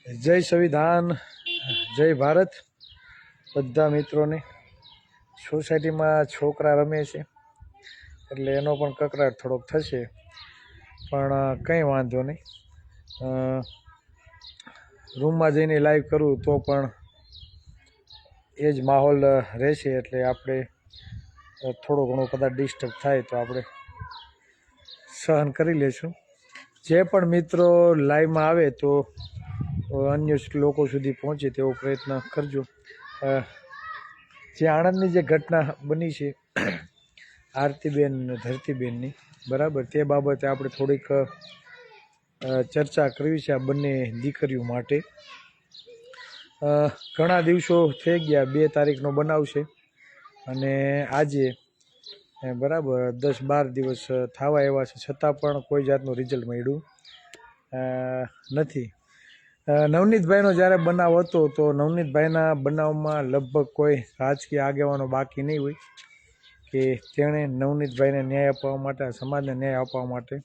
જય સંવિધાન, જય ભારત. બધા મિત્રોને સોસાયટીમાં છોકરા રમે છે એટલે એનો પણ કકડાટ થોડોક થશે, પણ કંઈ વાંધો નહીં. રૂમમાં જઈને લાઈવ કરું તો પણ એ જ માહોલ રહેશે, એટલે આપણે થોડો ઘણો કદાચ ડિસ્ટર્બ થાય તો આપણે સહન કરી લેશું. જે પણ મિત્રો લાઈવમાં આવે તો અન્ય લોકો સુધી પહોંચે તેવો પ્રયત્ન કરજો. જે આણંદની જે ઘટના બની છે આરતીબેન ધરતીબેનની, બરાબર, તે બાબતે આપણે થોડીક ચર્ચા કરવી છે આ બંને દીકરીઓ માટે. ઘણા દિવસો થઈ ગયા, 2 તારીખનો બનાવ છે અને આજે બરાબર 10-12 દિવસ થવા એવા છે, છતાં પણ કોઈ જાતનું રિઝલ્ટ મળ્યું નથી. નવનીતભાઈનો જ્યારે બનાવ હતો તો નવનીતભાઈના બનાવમાં લગભગ કોઈ રાજકીય આગેવાનો બાકી નહીં હોય કે તેણે નવનીતભાઈને ન્યાય અપાવવા માટે, સમાજને ન્યાય આપવા માટે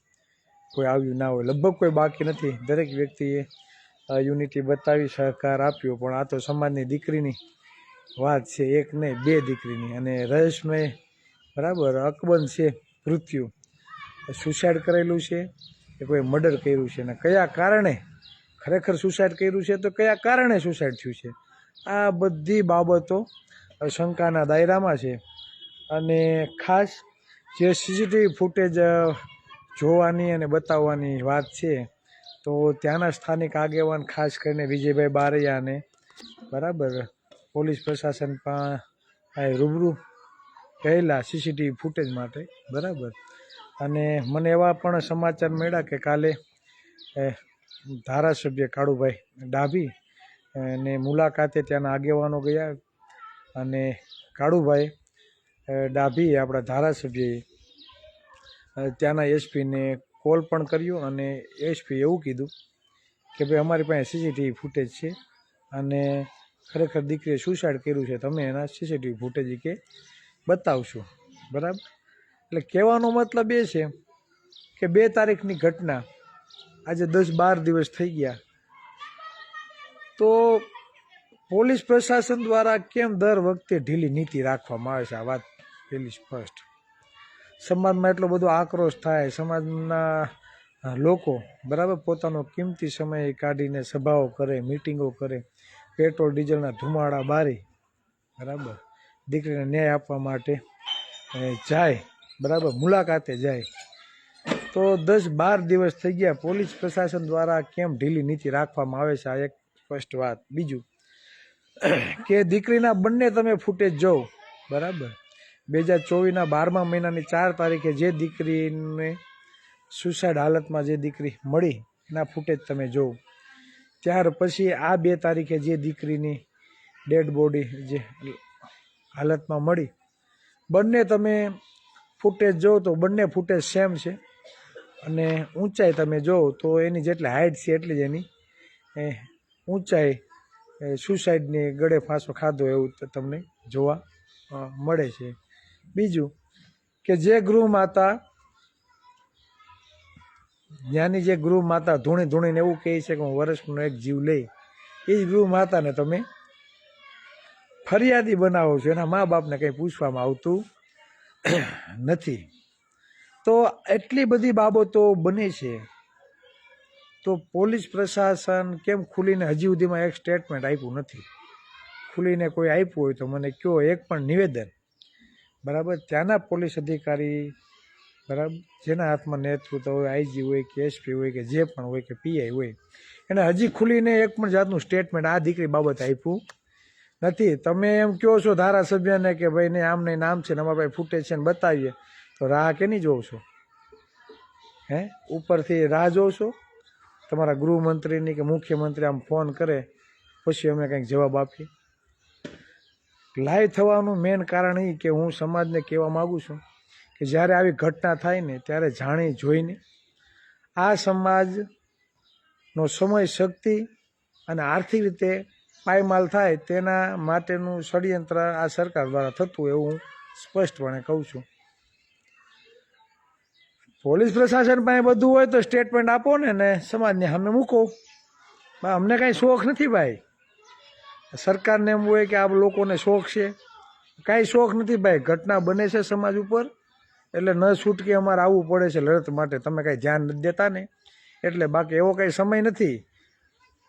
કોઈ આવ્યું ના હોય. લગભગ કોઈ બાકી નથી. દરેક વ્યક્તિએ યુનિટી બતાવી, સહકાર આપ્યો. પણ આ તો સમાજની દીકરીની વાત છે, એક નહીં 2 દીકરીની. અને રહસ્યમય, બરાબર, અકબંધ છે મૃત્યુ. સુસાઇડ કરેલું છે કે કોઈ મર્ડર કર્યું છે, અને કયા કારણે ખરેખર સુસાઇડ કર્યું છે, તો કયા કારણે સુસાઇડ થયું છે, આ બધી બાબતો શંકાના દાયરામાં છે. અને ખાસ જે સીસીટીવી ફૂટેજ જોવાની અને બતાવવાની વાત છે, તો ત્યાંના સ્થાનિક આગેવાન ખાસ કરીને વિજયભાઈ બારૈયાને, બરાબર, પોલીસ પ્રશાસન પણ રૂબરૂ ગયેલા સીસીટીવી ફૂટેજ માટે, બરાબર. અને મને એવા પણ સમાચાર મળ્યા કે કાલે ધારાસભ્ય કાળુભાઈ ડાભી ને મુલાકાતે ત્યાંના આગેવાનો ગયા, અને કાળુભાઈ ડાભી આપણા ધારાસભ્યએ ત્યાંના એસપીને કોલ પણ કર્યો, અને એસપી એવું કીધું કે ભાઈ અમારી પાસે સીસીટીવી ફૂટેજ છે અને ખરેખર દીકરીએ સુસાઇડ કર્યું છે, તમે એના સીસીટીવી ફૂટેજ કે બતાવશો, બરાબર. એટલે કહેવાનો મતલબ એ છે કે 2 તારીખની ઘટના આજે 10-12 દિવસ થઈ ગયા, તો પોલીસ પ્રશાસન દ્વારા કેમ દર વખતે ઢીલી નીતિ રાખવામાં આવે છે? આ વાત પેલી સ્પષ્ટ. સમાજમાં એટલો બધો આક્રોશ થાય, સમાજના લોકો, બરાબર, પોતાનો કિંમતી સમય કાઢીને સભાઓ કરે, મિટિંગો કરે, પેટ્રોલ ડીઝલના ધુમાડા બારી, બરાબર, દીકરીને ન્યાય આપવા માટે જાય, બરાબર, મુલાકાતે જાય. તો 10-12 દિવસ થઈ ગયા, પોલીસ પ્રશાસન દ્વારા કેમ ઢીલી નીતિ રાખવામાં આવે છે? આ એક સ્પષ્ટ વાત. બીજું કે દીકરીના બંને તમે ફૂટેજ જોવો, બરાબર, 2024ના 12મા મહિનાની 4 તારીખે જે દીકરીને સુસાઇડ હાલતમાં જે દીકરી મળી એના ફૂટેજ તમે જોવો, ત્યાર પછી આ 2 તારીખે જે દીકરીની ડેડ બોડી જે હાલતમાં મળી, બંને તમે ફૂટેજ જોવો તો બંને ફૂટેજ સેમ છે. અને ઊંચાઈ તમે જોવો તો એની જેટલી હાઇટ છે એટલી જ એની ઊંચાઈ સુસાઇડની ગળે ફાંસો ખાધો એવું તમને જોવા મળે છે. બીજું કે જે ગૃહ માતા, ત્યાંની જે ગૃહ માતા ધૂણીને એવું કહે છે કે હું વર્ષનો એક જીવ લઈ, એ જ ગૃહ માતાને તમે ફરિયાદી બનાવો છો, એના મા બાપને કંઈ પૂછવામાં આવતું નથી. તો એટલી બધી બાબતો બને છે, તો પોલીસ પ્રશાસન કેમ ખુલીને હજી સુધીમાં એક સ્ટેટમેન્ટ આપ્યું નથી? ખુલીને કોઈ આપ્યું હોય તો મને કહો, એક પણ નિવેદન, બરાબર. ત્યાંના પોલીસ અધિકારી, બરાબર, જેના હાથમાં નેતૃત્વ હોય, આઈજી હોય કે એસપી હોય કે જે પણ હોય કે પીઆઈ હોય, એને હજી ખુલીને એક પણ જાતનું સ્ટેટમેન્ટ આ દીકરી બાબતે આપ્યું નથી. તમે એમ કહો છો ધારાસભ્યને કે ભાઈ ને આમ નહીં નામ છે ને અમારા ભાઈ ફૂટેજ છે ને બતાવીએ, તો રાહ કેની જોવો છો? ઉપરથી રાહ જોવો છો તમારા ગૃહમંત્રીની કે મુખ્યમંત્રી આમ ફોન કરે પછી અમે કંઈક જવાબ આપીએ? લાઈવ થવાનું મેન કારણ એ કે હું સમાજને કહેવા માગું છું કે જ્યારે આવી ઘટના થાય ને ત્યારે જાણી જોઈને આ સમાજનો સમય, શક્તિ અને આર્થિક રીતે પાયમાલ થાય તેના માટેનું ષડયંત્ર આ સરકાર દ્વારા થતું એવું હું સ્પષ્ટપણે કહું છું. પોલીસ પ્રશાસન પાસે બધું હોય તો સ્ટેટમેન્ટ આપો ને સમાજને સામે મૂકો. અમને કાંઈ શોખ નથી ભાઈ. સરકારને એમ હોય કે આ લોકોને શોખ છે, કાંઈ શોખ નથી ભાઈ. ઘટના બને છે સમાજ ઉપર એટલે ન છૂટકે અમારે આવવું પડે છે લડત માટે. તમે કાંઈ ધ્યાન નથી દેતા ને એટલે, બાકી એવો કાંઈ સમય નથી.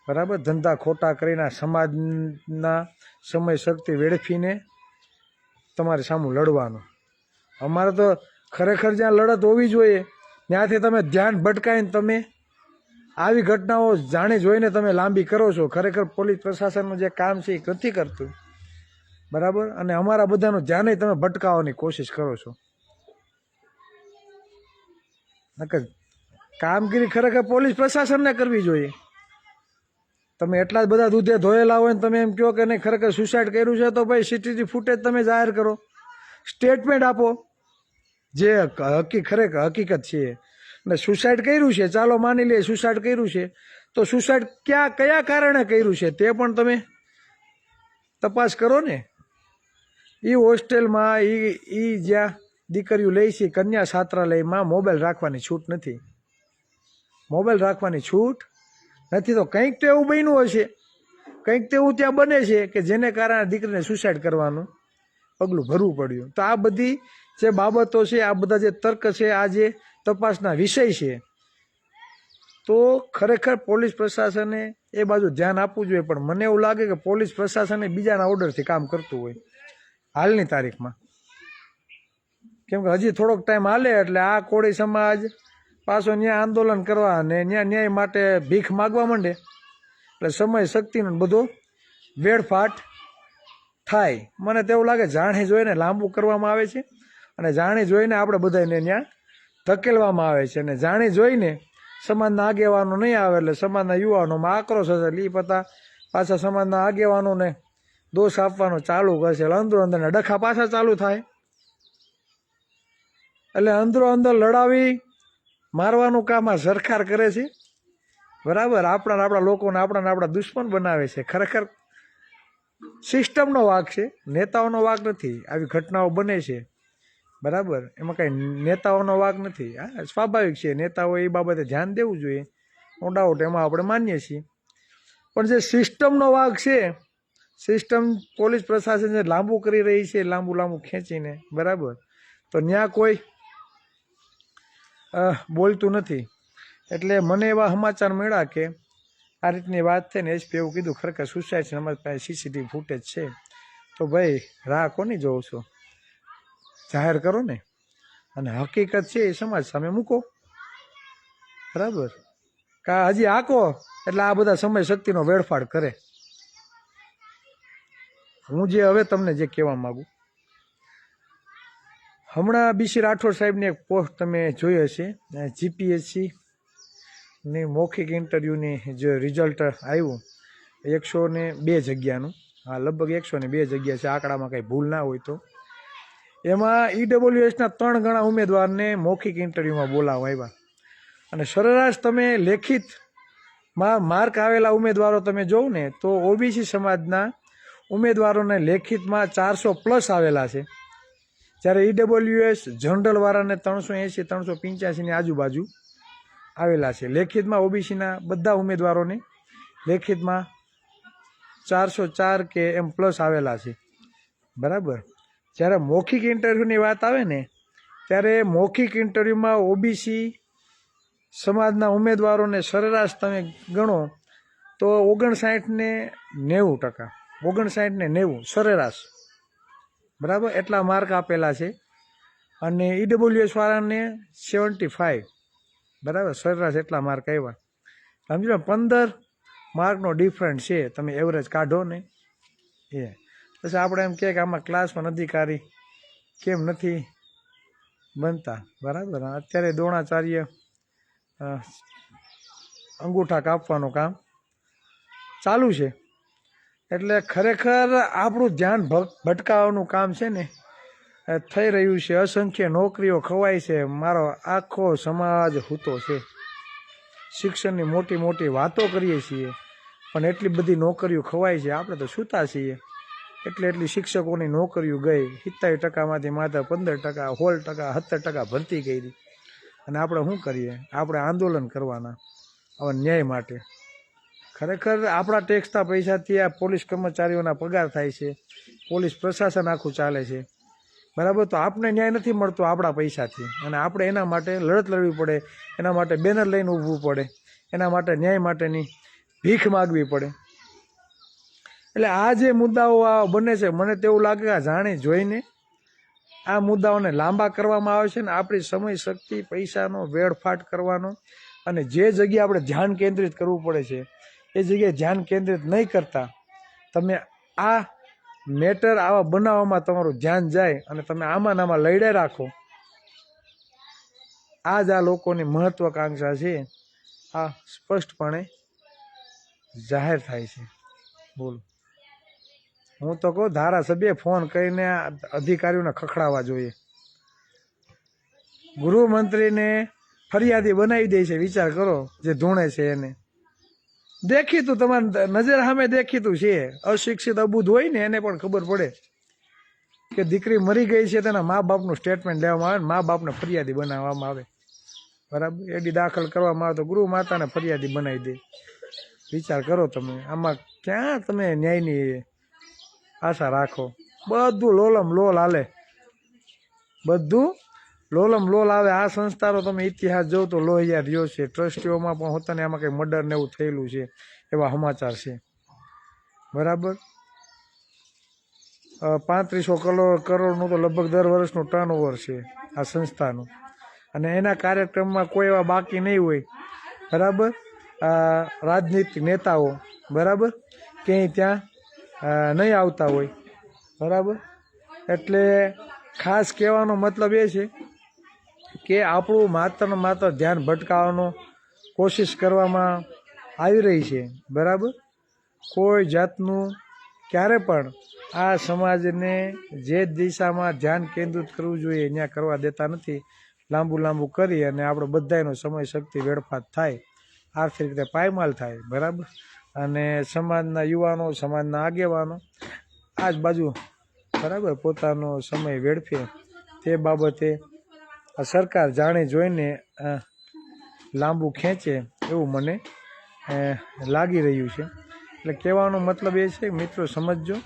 બરાબર, ધંધા ખોટા કરીને સમાજના સમય શક્તિ વેડફીને તમારે સામું લડવાનું. અમારે તો ખરેખર જ્યાં લડત હોવી જોઈએ ત્યાંથી તમે ધ્યાન ભટકાઈને તમે આવી ઘટનાઓ જાણી જોઈને તમે લાંબી કરો છો. ખરેખર પોલીસ પ્રશાસનનું જે કામ છે એ નથી કરતું. બરાબર, અને અમારા બધાનું ધ્યાન તમે ભટકાવવાની કોશિશ કરો છો. નકર કામગીરી ખરેખર પોલીસ પ્રશાસનને કરવી જોઈએ. તમે એટલા જ બધા દૂધે ધોયેલા હોય ને તમે એમ કહો કે નહીં ખરેખર સુસાઇડ કર્યું છે, તો ભાઈ સીસીટીવી ફૂટેજ તમે જાહેર કરો, સ્ટેટમેન્ટ આપો જે ખરેખર હકીકત છે. ને સુસાઇડ કર્યું છે, ચાલો માની લઈએ સુસાઇડ કર્યું છે, તો સુસાઇડ કયા કારણે કર્યું છે તે પણ તમે તપાસ કરો ને. એ હોસ્ટેલમાં એ જ્યાં દીકરીઓ લે છે કન્યા છાત્રાલયમાં મોબાઈલ રાખવાની છૂટ નથી. મોબાઈલ રાખવાની છૂટ નથી તો કંઈક તો એવું બન્યું હશે, કંઈક તો એવું ત્યાં બને છે કે જેને કારણે દીકરીને સુસાઇડ કરવાનું પગલું ભરવું પડ્યું. તો આ બધી જે બાબતો છે, આ બધા જે તર્ક છે, આ જે તપાસના વિષય છે, તો ખરેખર પોલીસ પ્રશાસને એ બાજુ ધ્યાન આપવું જોઈએ. પણ મને એવું લાગે કે પોલીસ પ્રશાસન બીજાના ઓર્ડરથી કામ કરતું હોય હાલની તારીખમાં. કેમ કે હજી થોડોક ટાઈમ હાલે એટલે આ કોળી સમાજ પાછો ન્યાય આંદોલન કરવા અને ન્યાય માટે ભીખ માગવા માંડે એટલે સમય શક્તિનો બધો વેડફાટ થાય. મને તો એવું લાગે જાણી જોઈને લાંબુ કરવામાં આવે છે અને જાણી જોઈને આપણે બધાને ત્યાં ધકેલવામાં આવે છે. અને જાણી જોઈને સમાજના આગેવાનો નહીં આવે એટલે સમાજના યુવાનોમાં આક્રોશ હશે એટલે એ પાછા સમાજના આગેવાનોને દોષ આપવાનો ચાલુ કરશે એટલે અંદરો અંદરના ડખા પાછા ચાલુ થાય. એટલે અંદરો અંદર લડાવી મારવાનું કામ આ સરકાર કરે છે. બરાબર, આપણા લોકોને આપણા દુશ્મન બનાવે છે. ખરેખર સિસ્ટમનો વાંક છે, નેતાઓનો વાંક નથી. આવી ઘટનાઓ બને છે, બરાબર, એમાં કાંઈ નેતાઓનો વાંક નથી. હા, સ્વાભાવિક છે, નેતાઓએ એ બાબતે ધ્યાન દેવું જોઈએ, નો ડાઉટ, એમાં આપણે માનીએ છીએ. પણ જે સિસ્ટમનો વાંક છે, સિસ્ટમ પોલીસ પ્રશાસન જે લાંબુ કરી રહી છે, લાંબુ ખેંચીને, બરાબર, તો ત્યાં કોઈ બોલતું નથી. એટલે મને એવા સમાચાર મળ્યા કે આ રીતની વાત થઈને એસપી એવું કીધું ખરેખર સુસાઇડ છે, અમારી પાસે સીસીટીવી ફૂટેજ છે. તો ભાઈ રાહ કોની જોઉં છો, જાહેર કરો ને, અને હકીકત છે એ સમાજ સામે મૂકો. બરાબર, કા હજી આકો એટલે આ બધા સમય શક્તિનો વેડફાડ કરે. હું જે હવે તમને જે કહેવા માગું, હમણાં બીસી રાઠોડ સાહેબની એક પોસ્ટ તમે જોઈ હશે, જીપીએસસી ની મૌખિક ઇન્ટરવ્યૂની જે રિઝલ્ટ આવ્યું 102 જગ્યાનું, હા લગભગ 102 જગ્યા છે, આંકડામાં કંઈ ભૂલ ના હોય તો. એમાં ઈડબ્લ્યુએસના 3 ગણા ઉમેદવારને મૌખિક ઇન્ટરવ્યૂમાં બોલાવવા આવ્યા. અને સરેરાશ તમે લેખિતમાં માર્ક આવેલા ઉમેદવારો તમે જોવો ને તો ઓબીસી સમાજના ઉમેદવારોને લેખિતમાં 400+ આવેલા છે, જ્યારે ઈડબ્લ્યુએસ જનરલવાળાને 380 385ની આજુબાજુ આવેલા છે. લેખિતમાં ઓબીસીના બધા ઉમેદવારોને લેખિતમાં 404 કે એમ પ્લસ આવેલા છે. બરાબર, જ્યારે મૌખિક ઇન્ટરવ્યૂની વાત આવે ને ત્યારે મૌખિક ઇન્ટરવ્યૂમાં ઓબીસી સમાજના ઉમેદવારોને સરેરાશ તમે ગણો તો 59 ને 90%, 59 ને 90 સરેરાશ, બરાબર, એટલા માર્ક આપેલા છે. અને ઈડબ્લ્યુએસ વાળાને 75, બરાબર, સરેરાશ એટલા માર્ક આવ્યા. સમજો 15 માર્કનો ડિફરન્સ છે, તમે એવરેજ કાઢો ને એ. પછી આપણે એમ કહે કે આમાં ક્લાસમાં અધિકારી કેમ નથી બનતા. બરાબર, અત્યારે દ્રોણાચાર્ય અંગૂઠા કાપવાનું કામ ચાલુ છે. એટલે ખરેખર આપણું ધ્યાન ભટકાવવાનું કામ છે ને થઈ રહ્યું છે. અસંખ્ય નોકરીઓ ખવાય છે, મારો આખો સમાજ હૂતો છે. શિક્ષણની મોટી વાતો કરીએ છીએ પણ એટલી બધી નોકરીઓ ખવાય છે, આપણે તો સૂતા છીએ. એટલી શિક્ષકોની નોકરીઓ ગઈ, 70%માંથી માત્ર 15%, 16%, 17% ભરતી કરી. અને આપણે શું કરીએ? આપણે આંદોલન કરવાના આવા ન્યાય માટે. ખરેખર આપણા ટેક્સના પૈસાથી આ પોલીસ કર્મચારીઓના પગાર થાય છે, પોલીસ પ્રશાસન આખું ચાલે છે, બરાબર. તો આપણે ન્યાય નથી મળતો આપણા પૈસાથી, અને આપણે એના માટે લડત લડવી પડે, એના માટે બેનર લઈને ઊભવું પડે, એના માટે ન્યાય માટેની ભીખ માગવી પડે. એટલે આ જે મુદ્દાઓ આ બને છે, મને તેવું લાગે કે જાણી જોઈને આ મુદ્દાઓને લાંબા કરવામાં આવે છે ને આપણી સમય શક્તિ પૈસાનો વેડફાટ કરવાનો, અને જે જગ્યાએ આપણે ધ્યાન કેન્દ્રિત કરવું પડે છે એ જગ્યાએ ધ્યાન કેન્દ્રિત નહીં કરતા તમે આ મેટર આવા બનાવવામાં તમારું ધ્યાન જાય અને તમે આમાં લડ્યા રાખો. આ જ આ લોકોની મહત્વાકાંક્ષા છે, આ સ્પષ્ટપણે જાહેર થાય છે. બોલો, હું તો કહું ધારાસભ્ય ફોન કરીને અધિકારીઓને ખખડાવવા જોઈએ. ગૃહમંત્રીને ફરિયાદી બનાવી દે છે, વિચાર કરો, જે ધૂણે છે એને. દેખીતું તમારી નજર સામે દેખીતું છે. અશિક્ષિત અબુધ હોય ને એને પણ ખબર પડે કે દીકરી મરી ગઈ છે, તેના મા બાપનું સ્ટેટમેન્ટ લેવામાં આવે, મા બાપને ફરિયાદી બનાવવામાં આવે, બરાબર. એડી દાખલ કરવામાં આવે તો ગૃહ માતાને ફરિયાદી બનાવી દે. વિચાર કરો તમે, આમાં ક્યાં તમે ન્યાયની આશા રાખો? બધું લોલમ લોલ હાલે, બધું લોલમ લોલ આવે. આ સંસ્થાનો તમે ઇતિહાસ જોવો તો લોહિયા રહ્યો છે. ટ્રસ્ટીઓમાં પણ હોતાને આમાં કંઈ મર્ડર ને એવું થયેલું છે એવા સમાચાર છે, બરાબર. 3500 કરોડનું તો લગભગ દર વર્ષનું ટર્નઓવર છે આ સંસ્થાનું, અને એના કાર્યક્રમમાં કોઈ એવા બાકી નહીં હોય, બરાબર. રાજનીતિક નેતાઓ, બરાબર, ક્યાંય ત્યાં નહીં આવતા હોય, બરાબર. એટલે ખાસ કહેવાનો મતલબ એ છે કે આપણું માત્ર ને માત્ર ધ્યાન ભટકાવવાનો કોશિશ કરવામાં આવી રહી છે, બરાબર. કોઈ જાતનું ક્યારે પણ આ સમાજને જે દિશામાં ધ્યાન કેન્દ્રિત કરવું જોઈએ ત્યાં કરવા દેતા નથી. લાંબુ કરી અને આપણે બધાનો સમય શક્તિ વેડફાટ થાય, આર્થિક રીતે પાયમાલ થાય, બરાબર. અને સમાજના યુવાનો, સમાજના આગેવાનો આ જ બાજુ, બરાબર, પોતાનો સમય વેડફે. તે બાબતે સરકાર જાણી જોઈને લાંબુ ખેંચે એવું મને લાગી રહ્યું છે. એટલે કહેવાનો મતલબ એ છે, મિત્રો સમજજો,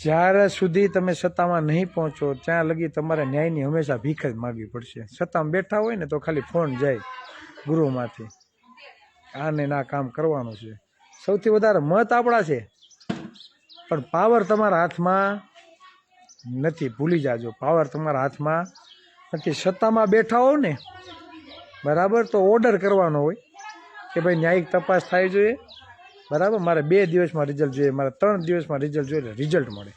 જ્યારે સુધી તમે સત્તામાં નહીં પહોંચો ત્યાં લગી તમારે ન્યાયની હંમેશા ભીખ જ માગવી પડશે. સત્તામાં બેઠા હોય ને તો ખાલી ફોન જાય ગૃહમાંથી, આને ના કામ કરવાનું છે. સૌથી વધારે મત આપણા છે, પણ પાવર તમારા હાથમાં નથી. ભૂલી જાજો, પાવર તમારા હાથમાં નથી. સત્તામાં બેઠા હો ને, બરાબર, તો ઓર્ડર કરવાનો હોય કે ભાઈ ન્યાયિક તપાસ થાય જોઈએ, બરાબર. મારે 2 દિવસમાં રિઝલ્ટ જોઈએ, મારે 3 દિવસમાં રિઝલ્ટ જોઈએ, રિઝલ્ટ મળે.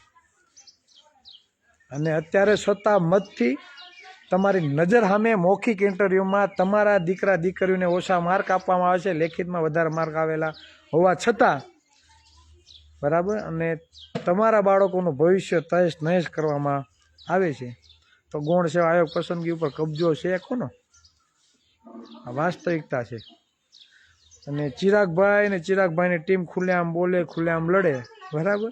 અને અત્યારે સત્તા મતથી તમારી નજર સામે મૌખિક ઇન્ટરવ્યૂમાં તમારા દીકરા દીકરીઓને ઓછા માર્ક આપવામાં આવે છે, લેખિતમાં વધારે માર્ક આવેલા હોવા છતાં, બરાબર. અને તમારા બાળકોનું ભવિષ્ય તહેશ નહેશ કરવામાં આવે છે. તો ગૌણ સેવા આયોગ પસંદગી ઉપર કબજો છે કોનો? આ વાસ્તવિકતા છે. અને ચિરાગભાઈની ટીમ ખુલ્લેઆમ બોલે, ખુલ્લેઆમ લડે, બરાબર.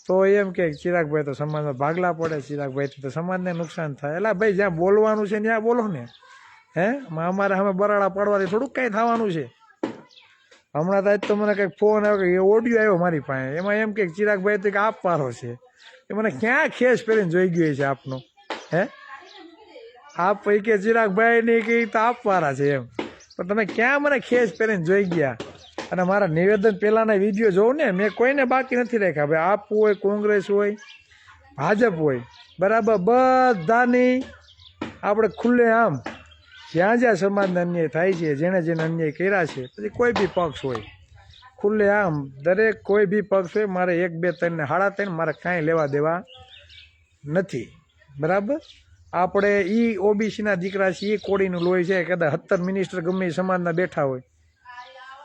તો એમ કે ચિરાગભાઈ તો સમાજમાં ભાગલા પડે, ચિરાગભાઈથી તો સમાજને નુકસાન થાય. એટલે ભાઈ જ્યાં બોલવાનું છે ત્યાં બોલો ને, હે. અમારે સામે બરાડા પાડવાથી થોડુંક કાંઈ થવાનું છે. હમણાં તો આજ તો મને કંઈક ફોન આવ્યો કે ઓડિયો આવ્યો મારી પાસે, એમાં એમ કે ચિરાગભાઈ તો આપ પારો છે. એ મને ક્યાં ખેસ પહેરીને જોઈ ગયો છે આપનો, હે. આપ પૈકી કે ચિરાગભાઈની કે તો આપવાળા છે એમ, પણ તમે ક્યાં મને ખેસ પહેરીને જોઈ ગયા? અને મારા નિવેદન પહેલાંના વિડીયો જોઉં ને, મેં કોઈને બાકી નથી રાખ્યા. ભાઈ આપ હોય, કોંગ્રેસ હોય, ભાજપ હોય, બરાબર, બધાની આપણે ખુલ્લે આમ જ્યાં સમાજને અન્યાય થાય છે, જેણે અન્યાય કર્યા છે, પછી કોઈ બી પક્ષ હોય, ખુલ્લે આમ દરેક કોઈ બી પક્ષ હોય, મારે 1, 2, 3 ને 3.5 મારે કાંઈ લેવા દેવા નથી, બરાબર. આપણે ઓબીસીના દીકરા છીએ, કોડીનું લોહી છે. કદાચ 17 મિનિસ્ટર ગમે એ સમાજના બેઠા હોય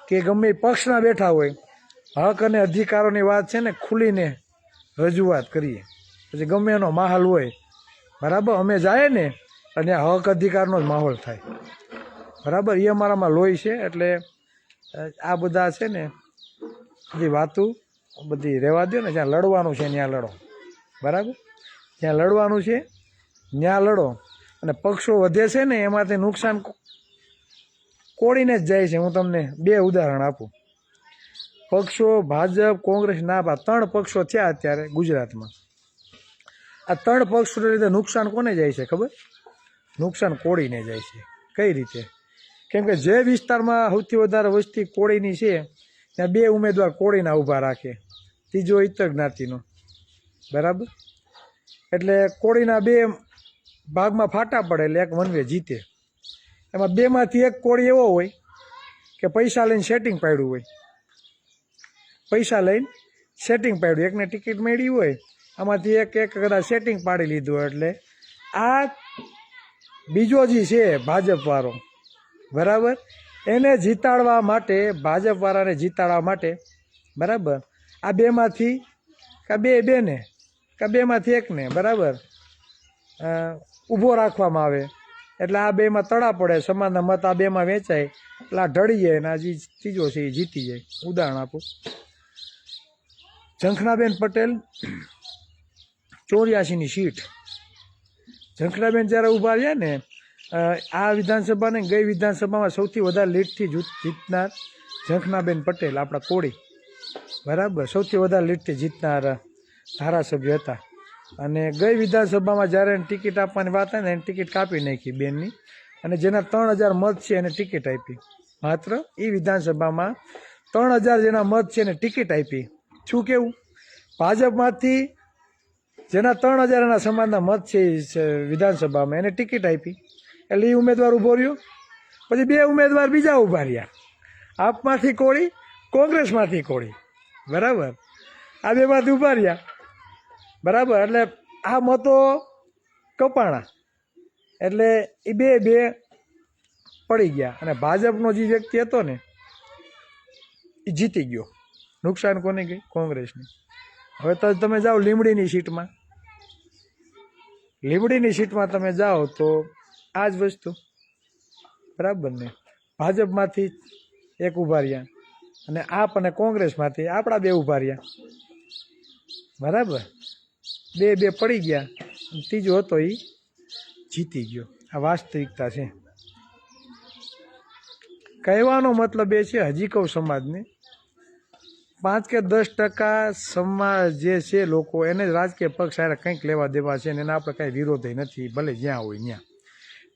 કે ગમે એ પક્ષના બેઠા હોય, હક અને અધિકારોની વાત છે ને ખુલીને રજૂઆત કરીએ, પછી ગમે એનો માહોલ હોય, બરાબર. અમે જાય ને અને હક અધિકારનો જ માહોલ થાય, બરાબર. એ અમારામાં લોહી છે. એટલે આ બધા છે ને બધી વાતું બધી રહેવા દો ને. જ્યાં લડવાનું છે ત્યાં લડો, બરાબર. જ્યાં લડવાનું છે ત્યાં લડો. અને પક્ષો વધે છે ને એમાંથી નુકસાન કોળીને જ જાય છે. હું તમને 2 ઉદાહરણ આપું. પક્ષો ભાજપ, કોંગ્રેસ, ના પા 3 પક્ષો થયા અત્યારે ગુજરાતમાં. આ 3 પક્ષોને લીધે નુકસાન કોને જાય છે ખબર? નુકસાન કોળીને જાય છે. કઈ રીતે? કેમ કે જે વિસ્તારમાં સૌથી વધારે વસ્તી કોળીની છે ત્યાં 2 ઉમેદવાર કોળીના ઊભા રાખે, ત્રીજો ઇતર જ્ઞાતિનો, બરાબર? એટલે કોળીના 2 ભાગમાં ફાટા પડે એટલે એક વનવે જીતે. એમાં 2માંથી એક કોળી એવો હોય કે પૈસા લઈને સેટિંગ પાડ્યું હોય, એકને ટિકિટ મળી હોય, આમાંથી એક કદાચ સેટિંગ પાડી લીધું હોય. એટલે આ બીજો જે છે ભાજપવાળો, બરાબર, એને જીતાડવા માટે, ભાજપવાળાને જીતાડવા માટે, બરાબર, આ 2માંથી કાં 2માંથી એકને, બરાબર, ઊભો રાખવામાં આવે. એટલે આ 2માં તડા પડે, સમાજના મત આ 2માં વેચાય, એટલે આ ઢળી જાય અને આ જે ત્રીજો છે એ જીતી જાય. ઉદાહરણ આપું. ઝંખનાબેન પટેલ 84ની સીટ. ઝંખનાબેન જ્યારે ઊભા રહ્યા ને આ વિધાનસભાને ગઈ વિધાનસભામાં સૌથી વધારે લીડથી જીતનાર ઝંખનાબેન પટેલ, આપણા કોળી, બરાબર, સૌથી વધારે લીડથી જીતનાર ધારાસભ્ય હતા. અને ગઈ વિધાનસભામાં જ્યારે એને ટિકિટ આપવાની વાત આવી ને એને ટિકિટ કાપી નાખી બેનની, અને જેના 3000 મત છે એને ટિકિટ આપી. માત્ર એ વિધાનસભામાં 3000 જેના મત છે એને ટિકિટ આપી. શું કેવું? ભાજપમાંથી જેના 3000 એના સમાજના મત છે વિધાનસભામાં એને ટિકિટ આપી, એટલે એ ઉમેદવાર ઊભો રહ્યો. પછી 2 ઉમેદવાર બીજા ઊભા રહ્યા, આપમાંથી કોળી, કોંગ્રેસમાંથી કોળી, બરાબર, આ 2માંથી ઊભા રહ્યા, બરાબર. એટલે આ મતો કપાણા, એટલે એ 2 પડી ગયા અને ભાજપનો જે વ્યક્તિ હતો ને એ જીતી ગયો. નુકસાન કોને ગઈ? કોંગ્રેસને. હવે તો તમે જાઓ લીંબડીની સીટમાં તમે જાઓ તો આ જ વસ્તુ, બરાબર ને, ભાજપમાંથી એક ઊભા રહ્યા અને આપ અને કોંગ્રેસમાંથી આપણા 2 ઊભા રહ્યા, બરાબર. 2 પડી ગયા, ત્રીજો હતો એ જીતી ગયો. આ વાસ્તવિકતા છે. કહેવાનો મતલબ એ છે, હજી કહું સમાજને, 5 કે 10% સમાજ જે છે લોકો એને જ રાજકીય પક્ષ સાથે કંઈક લેવા દેવા છે, અને એના આપણે કાંઈ વિરોધ નથી, ભલે જ્યાં હોય ત્યાં.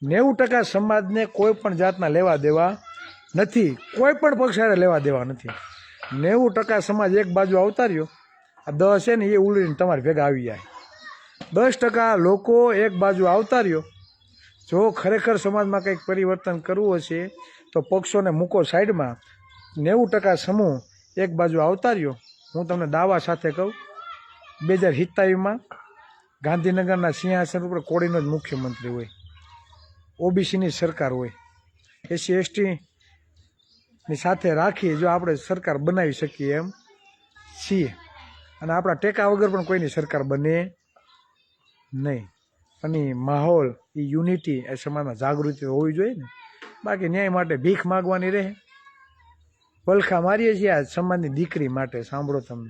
90% સમાજને કોઈ પણ જાતના લેવા દેવા નથી, કોઈ પણ પક્ષ સાથે લેવા દેવા નથી. 90% સમાજ એક બાજુ આવતા રહ્યો, આ 10 છે ને એ ઉલડીને તમારે ભેગા આવી જાય. 10% લોકો એક બાજુ આવતા રહ્યો. જો ખરેખર સમાજમાં કંઈક પરિવર્તન કરવું હશે તો પક્ષોને મૂકો સાઈડમાં, 90% સમૂહ એક બાજુ આવતા રહ્યો. હું તમને દાવા સાથે કહું, 2027માં ગાંધીનગરના સિંહાસન ઉપર કોળીનો જ મુખ્યમંત્રી હોય, ઓબીસીની સરકાર હોય. SC STની સાથે રાખી જો આપણે સરકાર બનાવી શકીએ એમ છીએ, અને આપણા ટેકા વગર પણ કોઈની સરકાર બને નહીં. અને માહોલ, એ યુનિટી, એ સમાજમાં જાગૃતિ હોવી જોઈએ ને. બાકી ન્યાય માટે ભીખ માગવાની રહે. વલખા મારીએ છીએ આ સમાજની દીકરી માટે. સાંભળો તમે,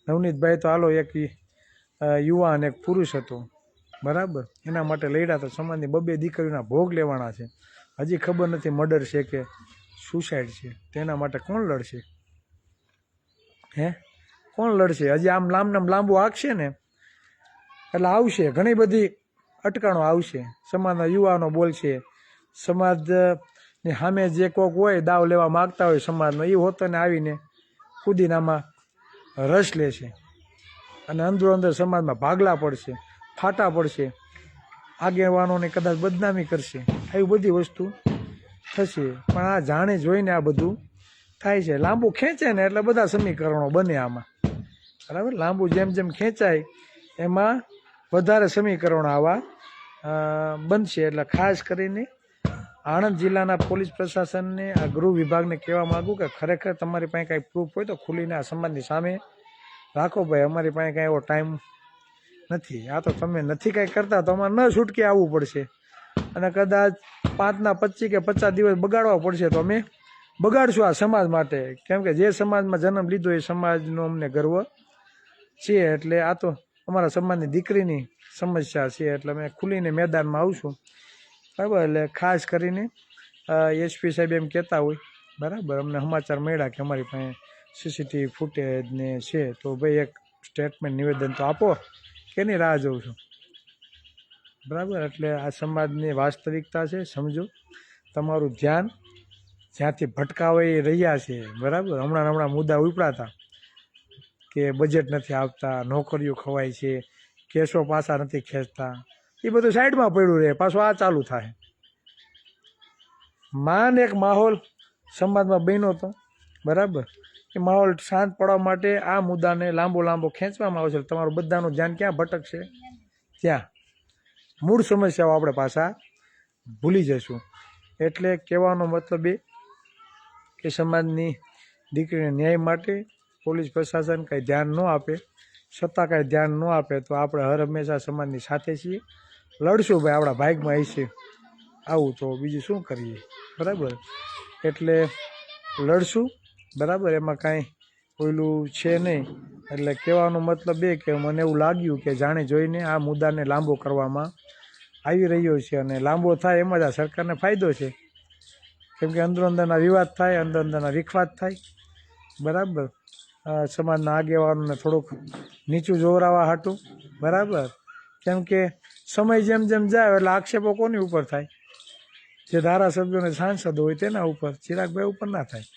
નવનીતભાઈ તો હાલો એક યુવાન એક પુરુષ હતો, બરાબર, એના માટે લડ્યા તો સમાજની 2 દીકરીઓના ભોગ લેવાના છે. હજી ખબર નથી મર્ડર છે કે સુસાઇડ છે. તેના માટે કોણ લડશે? કોણ લડશે? હજી આમ લાંબુ આગશે ને એટલે આવશે, ઘણી બધી અટકણો આવશે. સમાજના યુવાનો બોલશે, સમાજની સામે જે કોઈક હોય દાવ લેવા માગતા હોય સમાજનો, એ હોતોને આવીને ખુદીનામાં રસ લેશે અને અંદરો અંદર સમાજમાં ભાગલા પડશે, ફાટા પડશે, આગેવાનોને કદાચ બદનામી કરશે. આવી બધી વસ્તુ થશે. પણ આ જાણે જોઈને આ બધું થાય છે. લાંબુ ખેંચે ને એટલે બધા સમીકરણો બને આમાં, બરાબર. લાંબુ જેમ જેમ ખેંચાય એમાં વધારે સમીકરણો આવા બનશે. એટલે ખાસ કરીને આણંદ જિલ્લાના પોલીસ પ્રશાસનને, આ ગૃહ વિભાગને કહેવા માગું કે ખરેખર તમારી પાસે કાંઈ પ્રૂફ હોય તો ખુલીને આ સમાજની સામે રાખો. ભાઈ, અમારી પાસે કાંઈ એવો ટાઈમ નથી. આ તો તમે નથી કાંઈ કરતા તો અમારે ન છૂટકે આવવું પડશે, અને કદાચ 5ના 25 કે 50 દિવસ બગાડવા પડશે તો અમે બગાડશું આ સમાજ માટે. કેમ કે જે સમાજમાં જન્મ લીધો એ સમાજનો અમને ગર્વ છે. એટલે આ તો અમારા સમાજની દીકરીની સમસ્યા છે. એટલે અમે ખુલીને મેદાનમાં આવશું, બરાબર. એટલે ખાસ કરીને એસપી સાહેબ એમ કહેતા હોય બરાબર, અમને સમાચાર મળ્યા કે અમારી પાસે સીસીટીવી ફૂટેજ ને છે, તો ભાઈ એક સ્ટેટમેન્ટ નિવેદન તો આપો, કેની રાહ જોઉં છું બરાબર. એટલે આ સમાજની વાસ્તવિકતા છે, સમજો. તમારું ધ્યાન જ્યાંથી ભટકાવાઈ રહ્યા છે બરાબર, હમણાં મુદ્દા ઉપડ્યા હતા કે બજેટ નથી આપતા, નોકરીઓ ખવાય છે, કેસો પાછા નથી ખેંચતા, એ બધું સાઈડમાં પડ્યું રહે, પાછું આ ચાલુ થાય. માન એક માહોલ સમાજમાં બન્યો હતો બરાબર, એ માહોલ શાંત પડવા માટે આ મુદ્દાને લાંબો ખેંચવામાં આવશે. તમારું બધાનું ધ્યાન ક્યાં ભટકશે? ત્યાં મૂળ સમસ્યાઓ આપણે પાછા ભૂલી જશું. એટલે કહેવાનો મતલબ એ કે સમાજની દીકરીને ન્યાય માટે પોલીસ પ્રશાસન કાંઈ ધ્યાન ન આપે, સત્તા કાંઈ ધ્યાન ન આપે, તો આપણે હર હંમેશા સમાજની સાથે છીએ, લડશું ભાઈ, આપણા ભાગમાં હશે આવું, તો બીજું શું કરીએ બરાબર. એટલે લડશું બરાબર, એમાં કાંઈ ઓલું છે નહીં. એટલે કહેવાનો મતલબ એ કે મને એવું લાગ્યું કે જાણે જોઈને આ મુદ્દાને લાંબો કરવામાં આવી રહ્યો છે, અને લાંબો થાય એમાં જ આ સરકારને ફાયદો છે, કેમ કે અંદરના વિવાદ થાય, અંદરના વિખવાદ થાય બરાબર. સમાજના આગેવાનોને થોડુંક નીચું જોવરાવા હાટું બરાબર, કેમ કે સમય જેમ જેમ જાય એટલે આક્ષેપો કોની ઉપર થાય? જે ધારાસભ્યોને સાંસદ હોય તેના ઉપર, ચિરાગભાઈ ઉપર ના થાય.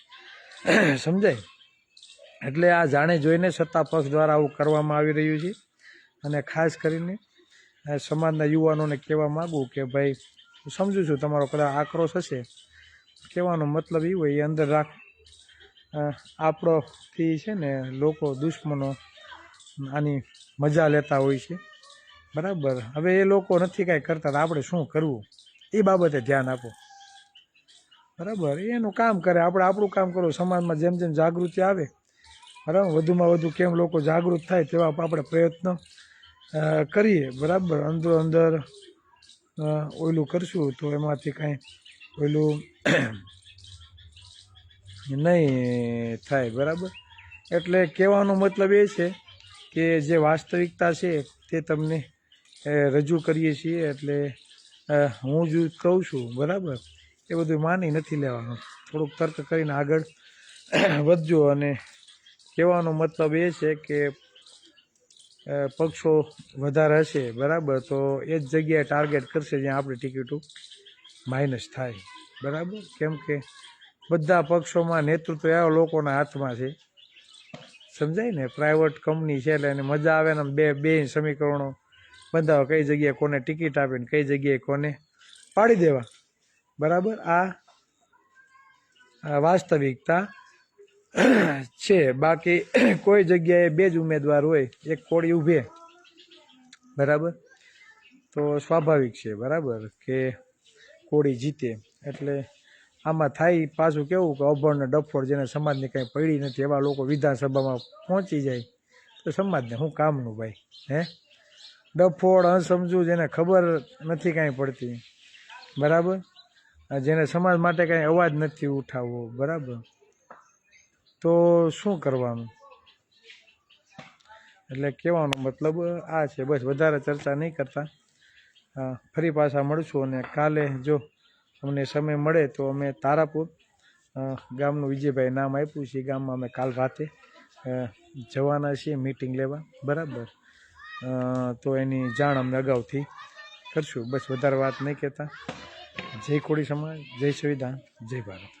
સમજાય? એટલે આ જાણે જોઈને સત્તા પક્ષ દ્વારા આવું કરવામાં આવી રહ્યું છે. અને ખાસ કરીને સમાજના યુવાનોને કહેવા માગું કે ભાઈ, હું સમજું છું તમારો કદાચ આક્રોશ હશે, કહેવાનો મતલબ એ હોય એ અંદર રાખ. આપણોથી છે ને લોકો દુશ્મનો આની મજા લેતા હોય છે બરાબર. હવે એ લોકો નથી કાંઈ કરતા, આપણે શું કરવું એ બાબતે ધ્યાન આપો બરાબર. એનું કામ કરે, આપણે આપણું કામ કરવું. સમાજમાં જેમ જેમ જાગૃતિ આવે બરાબર, વધુમાં વધુ કેમ લોકો જાગૃત થાય તેવા આપણે પ્રયત્ન કરીએ બરાબર. અંદર ઓલું કરશું તો એમાંથી કાંઈ ઓલું નહીં થાય બરાબર. એટલે કહેવાનો મતલબ એ છે કે જે વાસ્તવિકતા છે તે તમને રજૂ કરીએ છીએ. એટલે હું જ કહું છું બરાબર, એ બધું માની નથી લેવાનું, થોડુંક તર્ક કરીને આગળ વધજો. અને કહેવાનો મતલબ એ છે કે પક્ષો વધારે હશે બરાબર, તો એ જ જગ્યાએ ટાર્ગેટ કરશે જ્યાં આપણી ટિકિટો માઇનસ થાય બરાબર. કેમ કે બધા પક્ષોમાં નેતૃત્વ એવા લોકોના હાથમાં છે, સમજાય ને. પ્રાઇવેટ કંપની છે એટલે એને મજા આવે ને બે સમીકરણો બંધાવો, કઈ જગ્યાએ કોને ટિકિટ આપીને કઈ જગ્યાએ કોને પાડી દેવા બરાબર. આ વાસ્તવિકતા છે. બાકી કોઈ જગ્યાએ બે જ ઉમેદવાર હોય, એક કોળી ઊભે બરાબર, તો સ્વાભાવિક છે બરાબર કે કોળી જીતે. એટલે આમાં થાય પાછું કેવું કે અભણ ને ડફોડ, જેને સમાજની કંઈ પડી નથી એવા લોકો વિધાનસભામાં પહોંચી જાય તો સમાજને શું કામનું ભાઈ? હે, ડફોડ અસમજુ, જેને ખબર નથી કાંઈ પડતી બરાબર, જેને સમાજ માટે કાંઈ અવાજ નથી ઉઠાવવો બરાબર, તો શું કરવાનું? એટલે કહેવાનો મતલબ આ છે. બસ વધારે ચર્ચા નહીં કરતા, ફરી પાછા મળશું. અને કાલે જો અમને સમય મળે તો અમે તારાપુર ગામનું વિજયભાઈ નામ આપ્યું છે, ગામમાં અમે કાલ રાતે જવાના છીએ મીટિંગ લેવા બરાબર. તો એની જાણ અમને અગાઉથી કરશું. બસ વધારે વાત નહીં કહેતા. જય કોળી સમાજ, જય સંવિધાન, જય ભારત.